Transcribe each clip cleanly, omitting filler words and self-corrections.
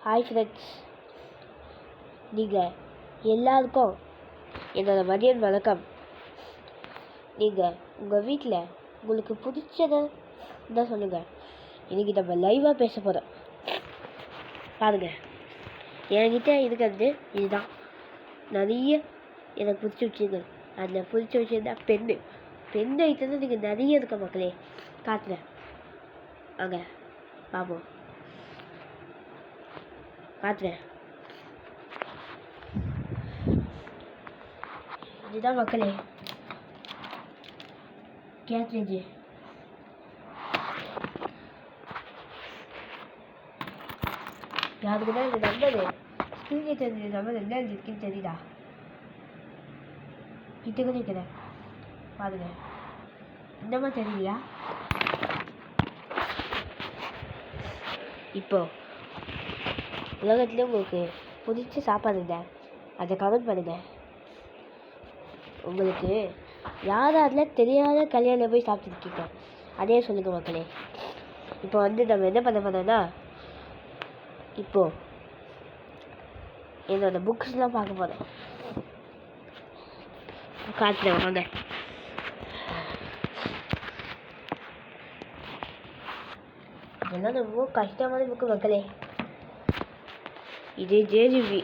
Hi friends, நீங்கள் எல்லாருக்கும் என்னோடய மதியம் வணக்கம். நீங்கள் உங்கள் வீட்டில் உங்களுக்கு பிடிச்சதை தான் சொல்லுங்கள். இன்றைக்கி நம்ம லைவாக பேச போகிறோம். பாருங்கள், என்கிட்ட இருக்கிறது இதுதான். நிறைய எனக்கு பிடிச்ச விஷயங்கள். அதில் பிடிச்ச விஷயம் தான் பெண் ஐட்டம் நீங்கள் நிறைய இருக்க மக்களே. காட்டுறேன் வாங்க பார்ப்போம். காட்டுறேன். இதுதான் மக்களே கேட்ரேஜ். யாருக்கு தான் இந்த நம்பரு ஸ்க்ரீனில் தெரிஞ்ச நம்பர் என்ன இருக்குன்னு தெரியுதா? கிட்டக்க நிற்கிறேன் பாருங்க. இன்னமா தெரியலையா? இப்போ உலகத்துலேயே உங்களுக்கு பிடிச்ச சாப்பாடுங்க அதை கமெண்ட் பண்ணுங்க. உங்களுக்கு யாரால தெரியாத கல்யாணம் போய் சாப்பிட்டுருக்கீங்க அதே சொல்லுங்க மக்களே. இப்போ நம்ம என்ன பண்ண போறோம்னா, இப்போ என்னோட புக்ஸ்லாம் பார்க்க போறோம். காட்டுறேன் வாங்க. இதெல்லாம் ரொம்ப கஷ்டமான புக்கு மக்களே. இது ஜேஜிபி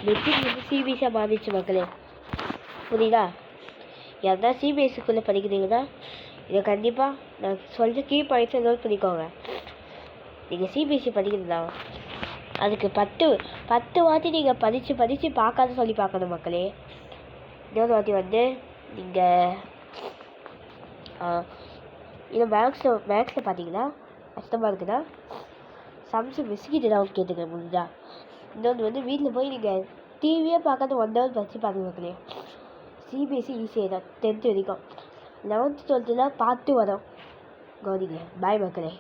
மெட்ரிக் சிபிஎஸ்சியாக மாறிடுச்சு மக்களே. புரியுதா? யாருன்னா சிபிஎஸ்சிக்குள்ளே படிக்கிறீங்கன்னா இதை கண்டிப்பாக நான் சொல்கிற கீ பாயிண்ட்ஸை நோட் பண்ணிக்கோங்க. நீங்கள் சிபிஎஸ்சி படிக்கிறதா அதுக்கு 10 வாட்டி நீங்கள் படித்து பார்க்காத சொல்லி பார்க்கணும் மக்களே. இன்னொரு வாட்டி நீங்கள் இது மேக்ஸில் பார்த்தீங்கன்னா கஷ்டமாக இருக்குன்னா சம்ஸ் மிஸ்கிட்டு தான் கேட்டுக்க முடிஞ்சா. இன்னொன்று வீட்டில் போய் நீங்கள் டிவியே பார்க்காத 1 hour படித்து பாருங்க மக்களே. சிபிஎஸ்சி ஈஸியாக தான் 10th வரைக்கும். 11th 12th பார்த்து வரோம். கவனிங்க. பாய் மக்களே.